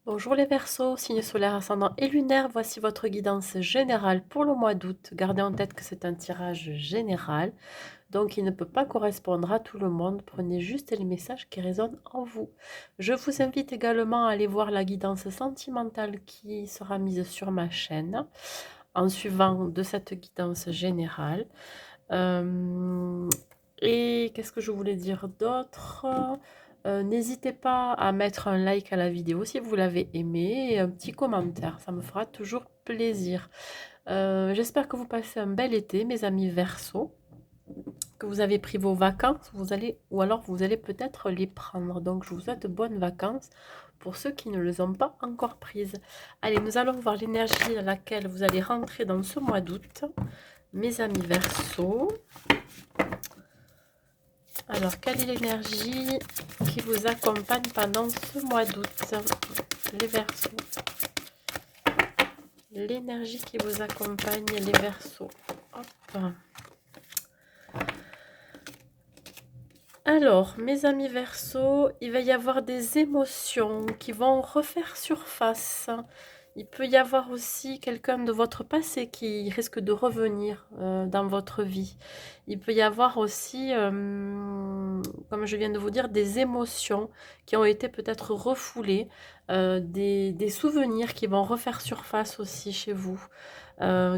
Bonjour les Verseaux, signe solaire ascendant et lunaire, voici votre guidance générale pour le mois d'août. Gardez en tête que c'est un tirage général, donc il ne peut pas correspondre à tout le monde. Prenez juste les messages qui résonnent en vous. Je vous invite également à aller voir la guidance sentimentale qui sera mise sur ma chaîne en suivant de cette guidance générale. Et qu'est-ce que je voulais dire d'autre? N'hésitez pas à mettre un like à la vidéo si vous l'avez aimé et un petit commentaire, ça me fera toujours plaisir. J'espère que vous passez un bel été, mes amis Verseaux, que vous avez pris vos vacances, ou alors vous allez peut-être les prendre. Donc je vous souhaite de bonnes vacances pour ceux qui ne les ont pas encore prises. Allez, nous allons voir l'énergie à laquelle vous allez rentrer dans ce mois d'août, mes amis Verseaux. Alors, quelle est l'énergie qui vous accompagne pendant ce mois d'août, les Verseaux? L'énergie qui vous accompagne, les Verseaux. Hop. Alors, mes amis Verseaux, il va y avoir des émotions qui vont refaire surface. Il peut y avoir aussi quelqu'un de votre passé qui risque de revenir dans votre vie. Il peut y avoir aussi, comme je viens de vous dire, des émotions qui ont été peut-être refoulées, des souvenirs qui vont refaire surface aussi chez vous,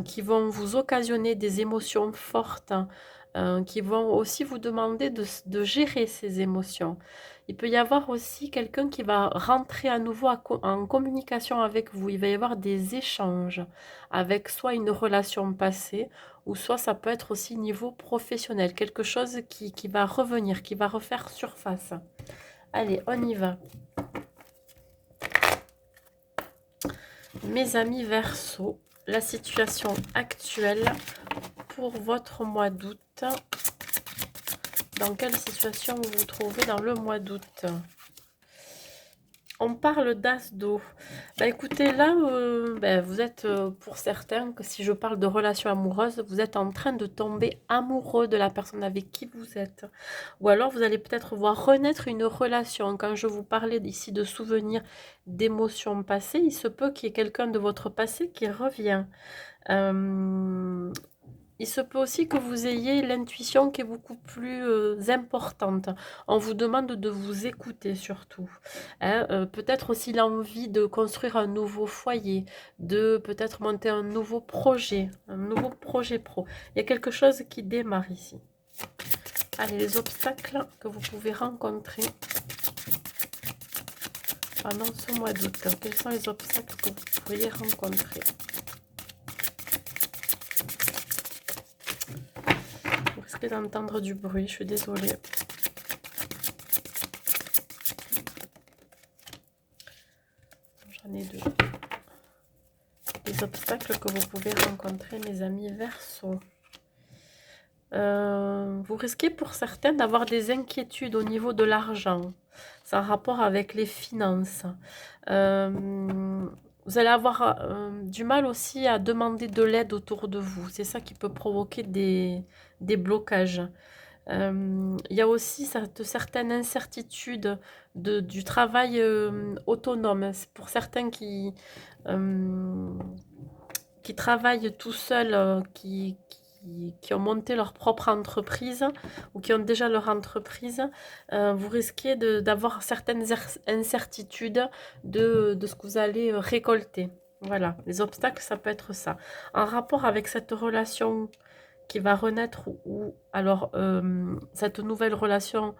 qui vont vous occasionner des émotions fortes, qui vont aussi vous demander de gérer ces émotions. Il peut y avoir aussi quelqu'un qui va rentrer à nouveau en communication avec vous. Il va y avoir des échanges avec soit une relation passée, ou soit ça peut être aussi niveau professionnel. Quelque chose qui va revenir, qui va refaire surface. Allez, on y va. Mes amis Verseaux, la situation actuelle pour votre mois d'août. Dans quelle situation vous vous trouvez dans le mois d'août? On parle d'as d'eau. Bah écoutez, là, vous êtes, pour certains, que si je parle de relation amoureuse, vous êtes en train de tomber amoureux de la personne avec qui vous êtes. Ou alors, vous allez peut-être voir renaître une relation. Quand je vous parlais ici de souvenirs, d'émotions passées, il se peut qu'il y ait quelqu'un de votre passé qui revient. Il se peut aussi que vous ayez l'intuition qui est beaucoup plus importante. On vous demande de vous écouter surtout. Hein. Peut-être aussi l'envie de construire un nouveau foyer, de peut-être monter un nouveau projet pro. Il y a quelque chose qui démarre ici. Allez, les obstacles que vous pouvez rencontrer pendant ce mois d'août. Quels sont les obstacles que vous pourriez rencontrer? Vous risquez d'entendre du bruit, je suis désolée. J'en ai deux. Les obstacles que vous pouvez rencontrer, mes amis Verseaux. Vous risquez pour certains d'avoir des inquiétudes au niveau de l'argent. C'est en rapport avec les finances. Vous allez avoir du mal aussi à demander de l'aide autour de vous. C'est ça qui peut provoquer des blocages. Il y a aussi certaines incertitudes du travail autonome. C'est pour certains qui travaillent tout seuls, qui ont monté leur propre entreprise ou qui ont déjà leur entreprise, vous risquez d'avoir certaines incertitudes de ce que vous allez récolter. Voilà, les obstacles, ça peut être ça. En rapport avec cette relation qui va renaître ou alors cette nouvelle relation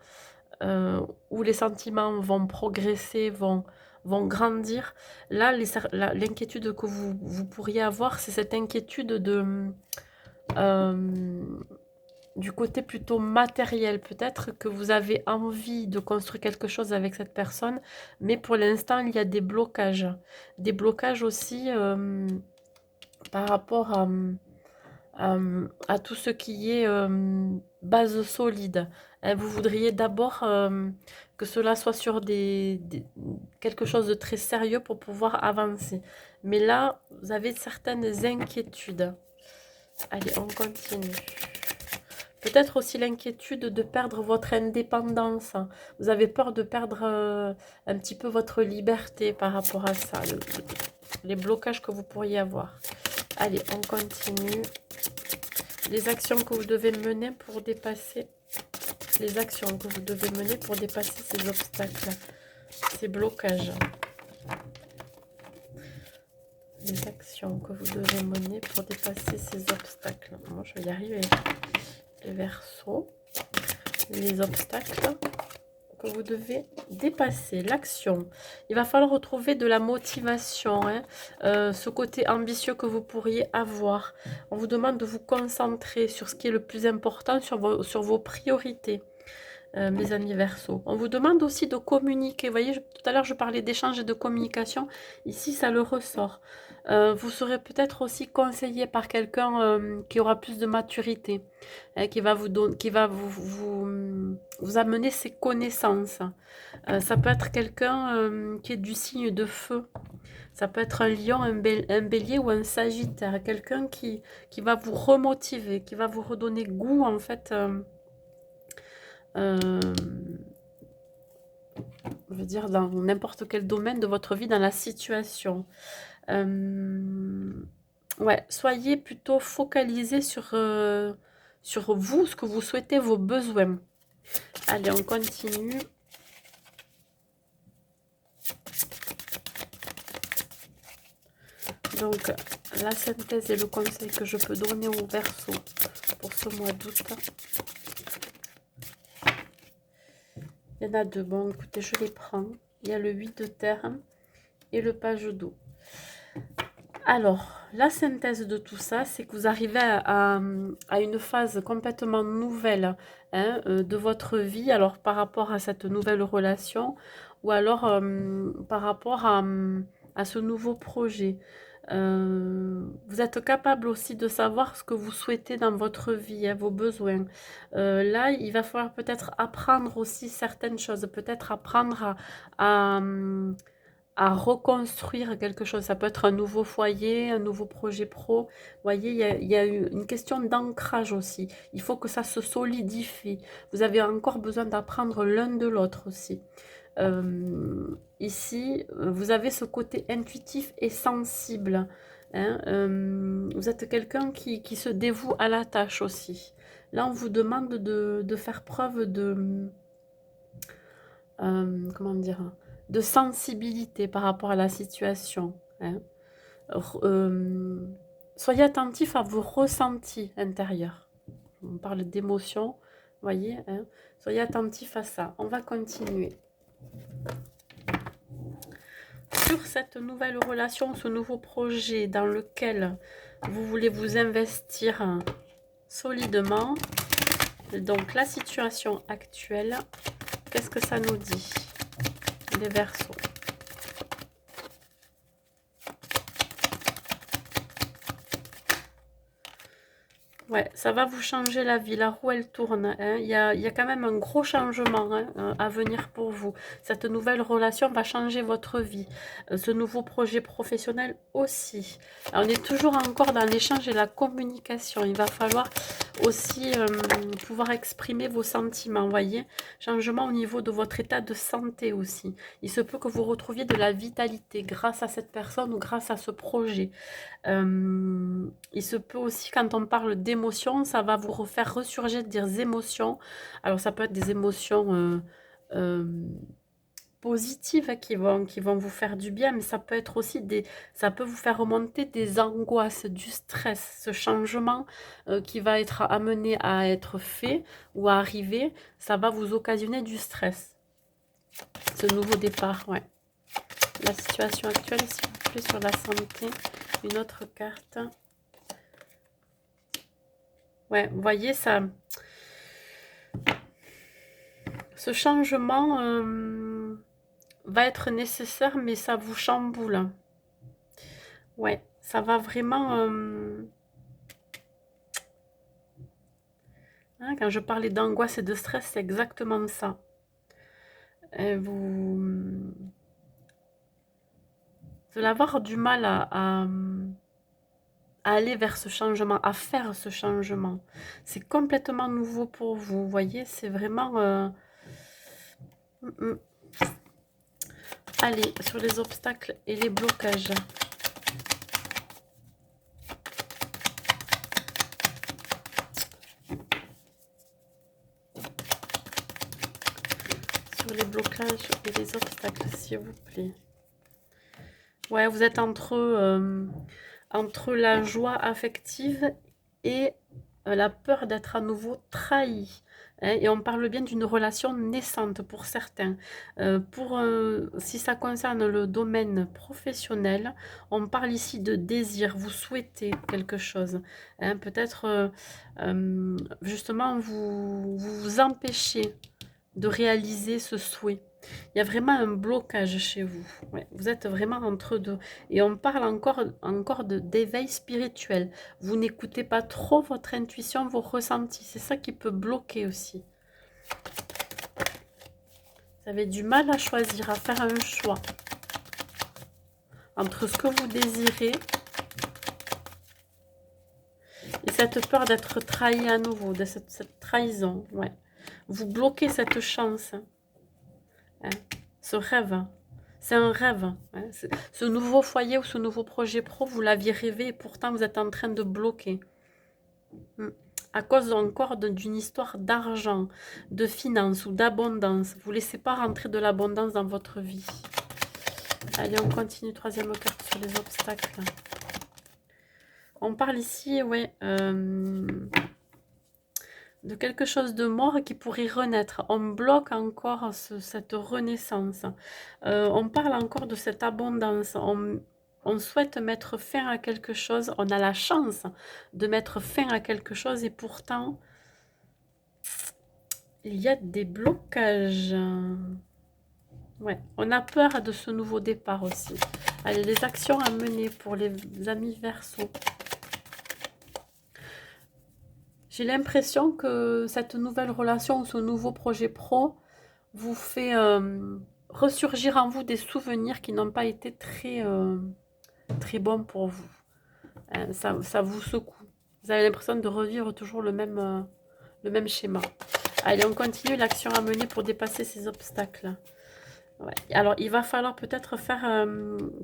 où les sentiments vont progresser, vont grandir. Là, l'inquiétude que vous pourriez avoir, c'est cette inquiétude du côté plutôt matériel. Peut-être que vous avez envie de construire quelque chose avec cette personne, mais pour l'instant, il y a des blocages. Des blocages aussi par rapport à tout ce qui est base solide. Vous voudriez d'abord que cela soit sur quelque chose de très sérieux pour pouvoir avancer. Mais là, vous avez certaines inquiétudes. Allez, on continue. Peut-être aussi l'inquiétude de perdre votre indépendance. Vous avez peur de perdre un petit peu votre liberté par rapport à ça, les blocages que vous pourriez avoir. Allez, on continue. Les actions que vous devez mener pour dépasser, les actions que vous devez mener pour dépasser ces obstacles, ces blocages. Les actions que vous devez mener pour dépasser ces obstacles. Moi, je vais y arriver. Les Verseaux, les obstacles que vous devez dépasser, l'action. Il va falloir retrouver de la motivation, hein, ce côté ambitieux que vous pourriez avoir. On vous demande de vous concentrer sur ce qui est le plus important, sur vos priorités. Mes amis Verseaux. On vous demande aussi de communiquer. Vous voyez, tout à l'heure, je parlais d'échange et de communication. Ici, ça le ressort. Vous serez peut-être aussi conseillé par quelqu'un qui aura plus de maturité, hein, qui va vous amener ses connaissances. Ça peut être quelqu'un qui est du signe de feu. Ça peut être un lion, un bélier ou un sagittaire. Quelqu'un qui va vous remotiver, qui va vous redonner goût, en fait, je veux dire, dans n'importe quel domaine de votre vie, dans la situation. Ouais, soyez plutôt focalisés sur vous, ce que vous souhaitez, vos besoins. Allez, on continue. Donc, la synthèse et le conseil que je peux donner aux Verseaux pour ce mois d'août. Il y en a deux. Bon, écoutez, je les prends. Il y a le 8 de terre et le page d'eau. Alors, la synthèse de tout ça, c'est que vous arrivez à une phase complètement nouvelle, hein, de votre vie, alors par rapport à cette nouvelle relation, ou alors par rapport à ce nouveau projet. Vous êtes capable aussi de savoir ce que vous souhaitez dans votre vie, hein, vos besoins. Là, il va falloir peut-être apprendre aussi certaines choses, peut-être apprendre à reconstruire quelque chose. Ça peut être un nouveau foyer, un nouveau projet pro. Vous voyez, il y a une question d'ancrage aussi. Il faut que ça se solidifie. Vous avez encore besoin d'apprendre l'un de l'autre aussi. Ici, vous avez ce côté intuitif et sensible, hein. Vous êtes quelqu'un qui se dévoue à la tâche aussi. Là, on vous demande de faire preuve de... comment dire, de sensibilité par rapport à la situation, hein. Soyez attentif à vos ressentis intérieurs. On parle d'émotions, voyez, hein. Soyez attentif à ça. On va continuer. Sur cette nouvelle relation, ce nouveau projet dans lequel vous voulez vous investir solidement, donc la situation actuelle, qu'est-ce que ça nous dit, les Verseaux? Ouais, ça va vous changer la vie. La roue, elle tourne, hein. Il y a quand même un gros changement, hein, à venir pour vous. Cette nouvelle relation va changer votre vie. Ce nouveau projet professionnel aussi. Alors, on est toujours encore dans l'échange et la communication. Il va falloir aussi pouvoir exprimer vos sentiments, voyez. Changement au niveau de votre état de santé aussi. Il se peut que vous retrouviez de la vitalité grâce à cette personne ou grâce à ce projet. Il se peut aussi, quand on parle d'émotions, ça va vous refaire ressurgir des émotions. Alors, ça peut être des émotions euh, positives, hein, qui vont vous faire du bien, mais ça peut être aussi ça peut vous faire remonter des angoisses, du stress. Ce changement qui va être amené à être fait ou à arriver, ça va vous occasionner du stress. Ce nouveau départ, ouais. La situation actuelle, s'il vous plaît, sur la santé. Une autre carte. Ouais, vous voyez, ça, ce changement va être nécessaire, mais ça vous chamboule. Ouais, ça va vraiment... hein, quand je parlais d'angoisse et de stress, c'est exactement ça. Vous allez avoir du mal à à aller vers ce changement, à faire ce changement. C'est complètement nouveau pour vous, vous voyez, c'est vraiment... mm, mm. Allez, sur les obstacles et les blocages. Sur les blocages et les obstacles, s'il vous plaît. Ouais, vous êtes entre la joie affective et la peur d'être à nouveau trahi. Hein, et on parle bien d'une relation naissante pour certains. Si ça concerne le domaine professionnel, on parle ici de désir. Vous souhaitez quelque chose. Hein, peut-être justement vous empêchez de réaliser ce souhait. Il y a vraiment un blocage chez vous. Ouais, vous êtes vraiment entre deux. Et on parle encore d'éveil spirituel. Vous n'écoutez pas trop votre intuition, vos ressentis. C'est ça qui peut bloquer aussi. Vous avez du mal à choisir, à faire un choix entre ce que vous désirez et cette peur d'être trahi à nouveau, de cette trahison. Ouais. Vous bloquez cette chance. Hein, ce rêve. C'est un rêve. Hein. Ce nouveau foyer ou ce nouveau projet pro, vous l'aviez rêvé et pourtant vous êtes en train de bloquer. À cause encore d'une histoire d'argent, de finances ou d'abondance. Vous ne laissez pas rentrer de l'abondance dans votre vie. Allez, on continue. Troisième carte sur les obstacles. On parle ici, ouais, de quelque chose de mort qui pourrait renaître. On bloque encore cette renaissance. On parle encore de cette abondance. On souhaite mettre fin à quelque chose. On a la chance de mettre fin à quelque chose et pourtant, il y a des blocages. Ouais, on a peur de ce nouveau départ aussi. Allez, les actions à mener pour les amis Verseau. J'ai l'impression que cette nouvelle relation ou ce nouveau projet pro vous fait ressurgir en vous des souvenirs qui n'ont pas été très bons pour vous. Ça vous secoue. Vous avez l'impression de revivre toujours le même schéma. Allez, on continue l'action à mener pour dépasser ces obstacles. Ouais. Alors, il va falloir peut-être faire,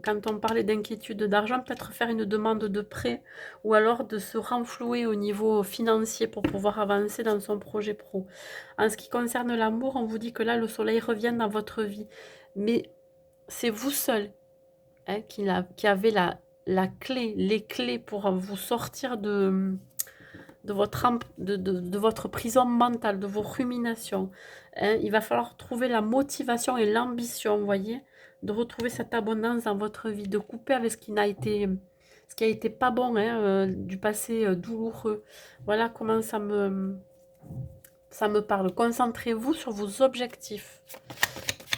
quand on parlait d'inquiétude d'argent, peut-être faire une demande de prêt ou alors de se renflouer au niveau financier pour pouvoir avancer dans son projet pro. En ce qui concerne l'amour, on vous dit que là, le soleil revient dans votre vie. Mais c'est vous seul, hein, qui avez la clé, les clés pour vous sortir de votre prison mentale, de vos ruminations. Hein. Il va falloir trouver la motivation et l'ambition, vous voyez, de retrouver cette abondance dans votre vie, de couper avec ce qui a été pas bon, hein, du passé douloureux. Voilà comment ça me parle. Concentrez-vous sur vos objectifs.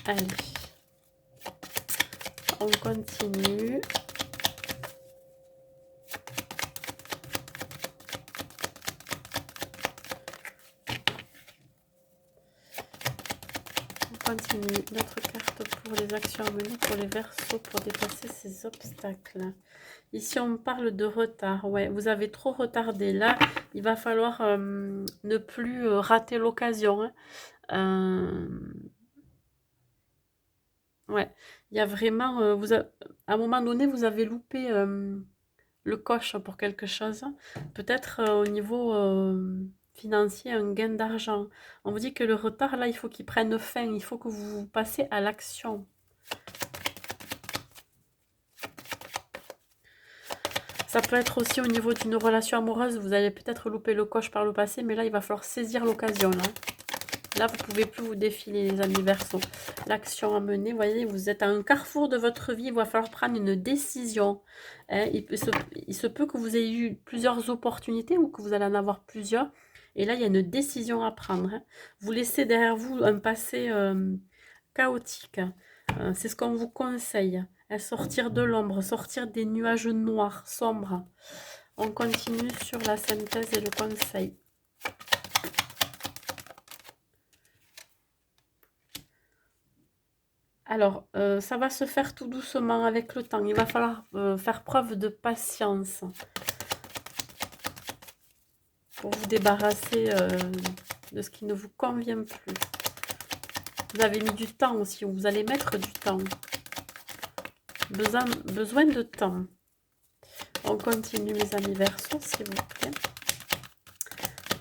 Allez, on continue. Continue. Notre carte pour les actions à mener pour les Verseaux pour dépasser ces obstacles. Ici, on parle de retard. Ouais, vous avez trop retardé. Là, il va falloir ne plus rater l'occasion. Hein. Ouais, il y a vraiment... à un moment donné, vous avez loupé le coche pour quelque chose. Peut-être au niveau financier, un gain d'argent. On vous dit que le retard, là, il faut qu'il prenne fin. Il faut que vous passiez à l'action. Ça peut être aussi au niveau d'une relation amoureuse. Vous allez peut-être louper le coche par le passé, mais là, il va falloir saisir l'occasion. Là, vous ne pouvez plus vous défiler, les amis Verseaux. L'action à mener, vous voyez, vous êtes à un carrefour de votre vie. Il va falloir prendre une décision. Hein. Il se peut que vous ayez eu plusieurs opportunités ou que vous allez en avoir plusieurs. Et là, il y a une décision à prendre. Hein. Vous laissez derrière vous un passé chaotique. C'est ce qu'on vous conseille. Hein. Sortir de l'ombre, sortir des nuages noirs, sombres. On continue sur la synthèse et le conseil. Alors, ça va se faire tout doucement avec le temps. Il va falloir faire preuve de patience. pour vous débarrasser de ce qui ne vous convient plus. Vous avez mis du temps aussi, vous allez mettre du temps. Besoin de temps. On continue, mes amis Verseaux, s'il vous plaît.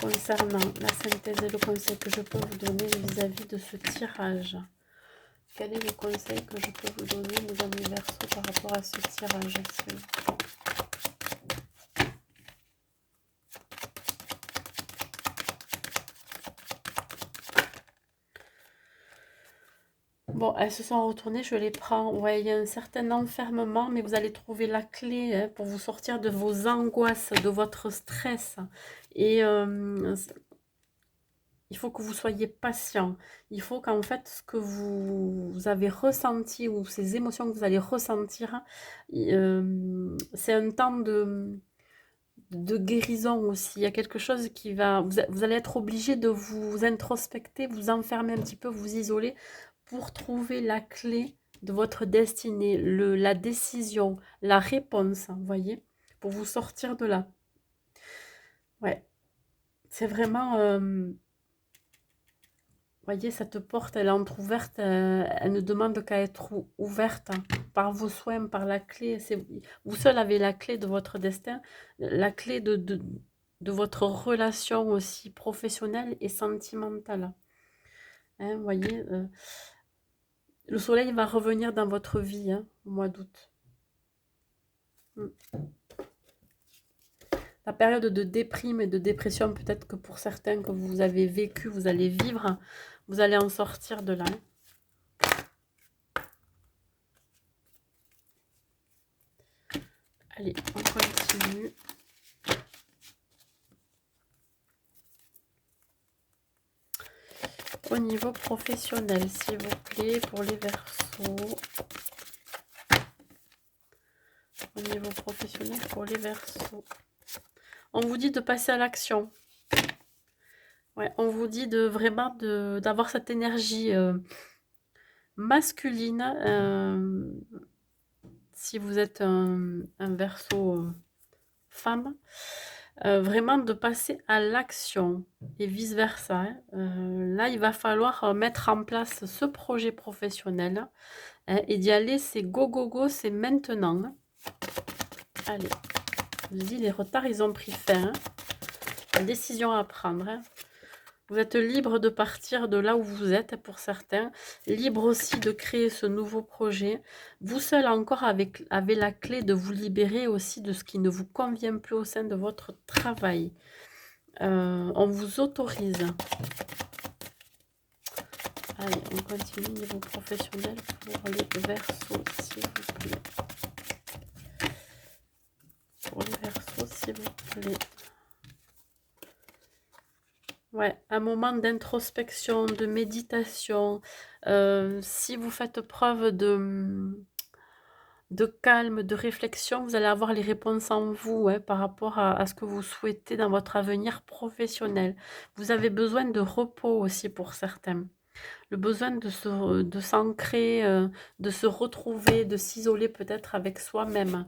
Concernant la synthèse et le conseil que je peux vous donner vis-à-vis de ce tirage. Quel est le conseil que je peux vous donner, mes amis Verseaux, par rapport à ce tirage, s'il vous plaît? Bon, elles se sont retournées, je les prends. Ouais, il y a un certain enfermement, mais vous allez trouver la clé hein, pour vous sortir de vos angoisses, de votre stress. Et il faut que vous soyez patient. Il faut qu'en fait, ce que vous avez ressenti ou ces émotions que vous allez ressentir, c'est un temps de guérison aussi. Il y a quelque chose qui va... Vous allez être obligé de vous introspecter, vous enfermer un petit peu, vous isoler pour trouver la clé de votre destinée, la décision, la réponse, vous voyez, pour vous sortir de là. Ouais, c'est vraiment... voyez, cette porte, elle est entrouverte, elle ne demande qu'à être ouverte hein, par vos soins, par la clé. Vous seul avez la clé de votre destin, la clé de votre relation aussi professionnelle et sentimentale. Hein, vous voyez, le soleil va revenir dans votre vie hein, au mois d'août. La période de déprime et de dépression, peut-être que pour certains que vous avez vécu, vous allez vivre, vous allez en sortir de là. Allez, on continue. Au niveau professionnel, s'il vous plaît, pour les Verseaux. Au niveau professionnel, pour les Verseaux. On vous dit de passer à l'action. Ouais, on vous dit de vraiment d'avoir cette énergie masculine. Si vous êtes un Verseau femme, vraiment de passer à l'action et vice versa. Hein. Là, il va falloir mettre en place ce projet professionnel hein, et d'y aller, c'est go, go, go, c'est maintenant. Hein. Allez, je dis, les retards, ils ont pris fin. Hein. La décision à prendre. Hein. Vous êtes libre de partir de là où vous êtes pour certains, libre aussi de créer ce nouveau projet. Vous seul encore avez la clé de vous libérer aussi de ce qui ne vous convient plus au sein de votre travail. On vous autorise. Allez, on continue niveau professionnel pour les Verseaux, s'il vous plaît. Pour les Verseaux, s'il vous plaît. Ouais, un moment d'introspection, de méditation. Si vous faites preuve de calme, de réflexion, vous allez avoir les réponses en vous hein, par rapport à ce que vous souhaitez dans votre avenir professionnel. Vous avez besoin de repos aussi pour certains. Le besoin de s'ancrer, de se retrouver, de s'isoler peut-être avec soi-même.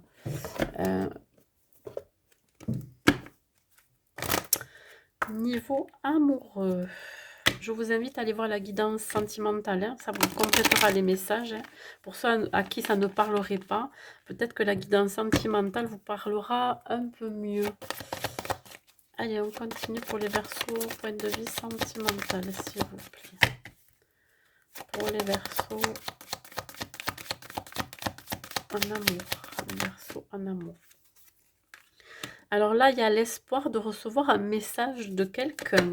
Niveau amoureux, je vous invite à aller voir la guidance sentimentale, hein, ça vous complétera les messages. Hein. Pour ceux à qui ça ne parlerait pas, peut-être que la guidance sentimentale vous parlera un peu mieux. Allez, on continue pour les Verseaux, point de vue sentimental, s'il vous plaît. Pour les Verseaux en amour, les Verseaux en amour. Alors là, il y a l'espoir de recevoir un message de quelqu'un.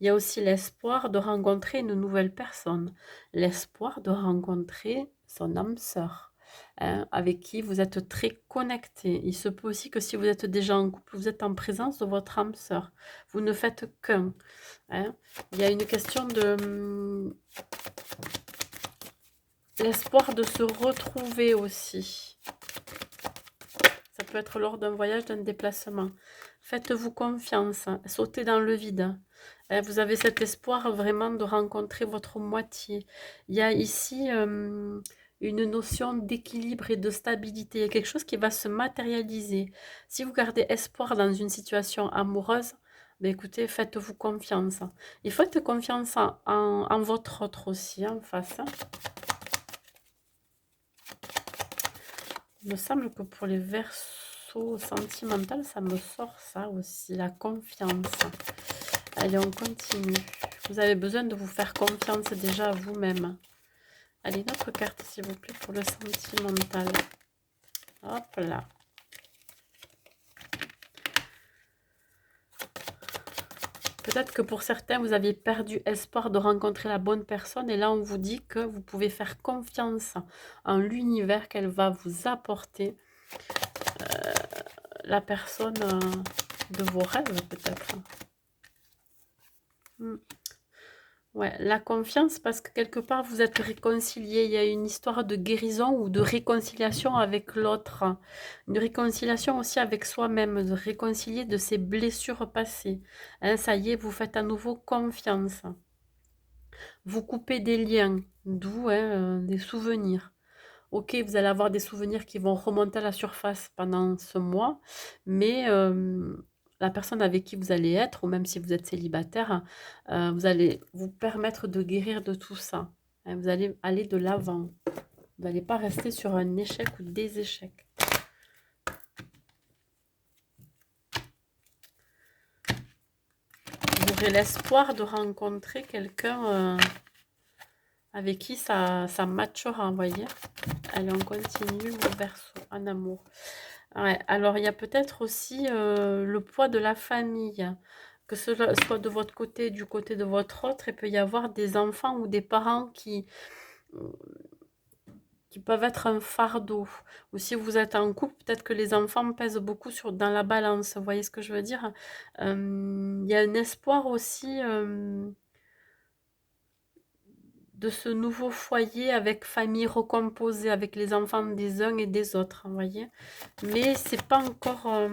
Il y a aussi l'espoir de rencontrer une nouvelle personne. L'espoir de rencontrer son âme sœur, hein, avec qui vous êtes très connecté. Il se peut aussi que si vous êtes déjà en couple, vous êtes en présence de votre âme sœur. Vous ne faites qu'un. Hein. Il y a une question de... l'espoir de se retrouver aussi. Ça peut être lors d'un voyage, d'un déplacement. Faites-vous confiance, hein. Sautez dans le vide. Vous avez cet espoir vraiment de rencontrer votre moitié. Il y a ici une notion d'équilibre et de stabilité. Il y a quelque chose qui va se matérialiser. Si vous gardez espoir dans une situation amoureuse, Ben écoutez, faites-vous confiance. Et faites confiance en votre autre aussi, en face. Il me semble que pour les versos sentimentaux, ça me sort ça aussi, la confiance. Allez, on continue. Vous avez besoin de vous faire confiance déjà à vous-même. Allez, une autre carte, s'il vous plaît, pour le sentimental. Hop là. Peut-être que pour certains, vous aviez perdu espoir de rencontrer la bonne personne. Et là, on vous dit que vous pouvez faire confiance en l'univers, qu'elle va vous apporter la personne de vos rêves, peut-être. Ouais, la confiance, parce que quelque part, vous êtes réconciliés. Il y a une histoire de guérison ou de réconciliation avec l'autre. Une réconciliation aussi avec soi-même, de réconcilier de ses blessures passées. Hein, ça y est, vous faites à nouveau confiance. Vous coupez des liens, d'où des souvenirs. Ok, vous allez avoir des souvenirs qui vont remonter à la surface pendant ce mois, mais la personne avec qui vous allez être, ou même si vous êtes célibataire, vous allez vous permettre de guérir de tout ça. Hein, vous allez aller de l'avant. Vous n'allez pas rester sur un échec ou des échecs. Vous aurez l'espoir de rencontrer quelqu'un avec qui ça matchera, vous voyez. Allez, on continue au verso, en amour. Ouais, alors il y a peut-être aussi le poids de la famille, que cela soit de votre côté, du côté de votre autre. Il peut y avoir des enfants ou des parents qui peuvent être un fardeau. Ou si vous êtes en couple, peut-être que les enfants pèsent beaucoup dans la balance. Vous voyez ce que je veux dire? Il y a un espoir aussi de ce nouveau foyer avec famille recomposée, avec les enfants des uns et des autres, vous voyez. Mais c'est pas encore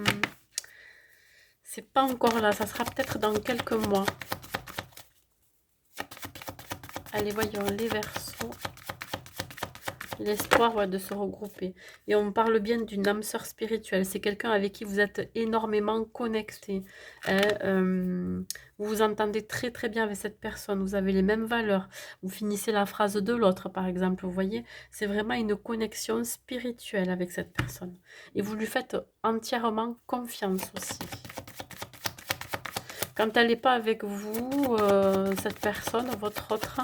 là, ça sera peut-être dans quelques mois. Allez, voyons les Verseaux. L'espoir de se regrouper. Et on parle bien d'une âme sœur spirituelle. C'est quelqu'un avec qui vous êtes énormément connecté. Vous vous entendez très très bien avec cette personne. Vous avez les mêmes valeurs. Vous finissez la phrase de l'autre, par exemple. Vous voyez, c'est vraiment une connexion spirituelle avec cette personne. Et vous lui faites entièrement confiance aussi. Quand elle n'est pas avec vous, cette personne, votre autre,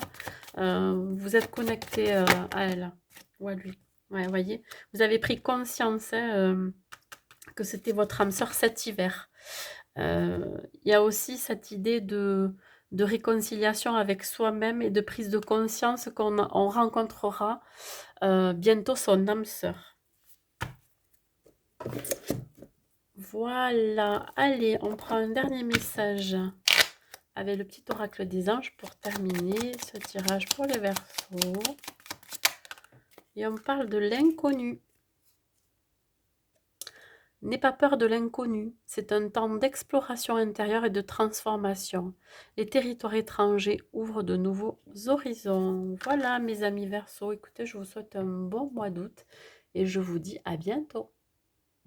vous êtes connecté à elle ou à lui. Ouais, voyez, vous avez pris conscience que c'était votre âme sœur cet hiver. Il y a aussi cette idée de réconciliation avec soi-même et de prise de conscience qu'on rencontrera bientôt son âme sœur. Voilà, allez, on prend un dernier message avec le petit oracle des anges pour terminer ce tirage pour les Verseaux. Et on parle de l'inconnu. N'aie pas peur de l'inconnu, c'est un temps d'exploration intérieure et de transformation. Les territoires étrangers ouvrent de nouveaux horizons. Voilà mes amis Verseaux, écoutez, je vous souhaite un bon mois d'août et je vous dis à bientôt.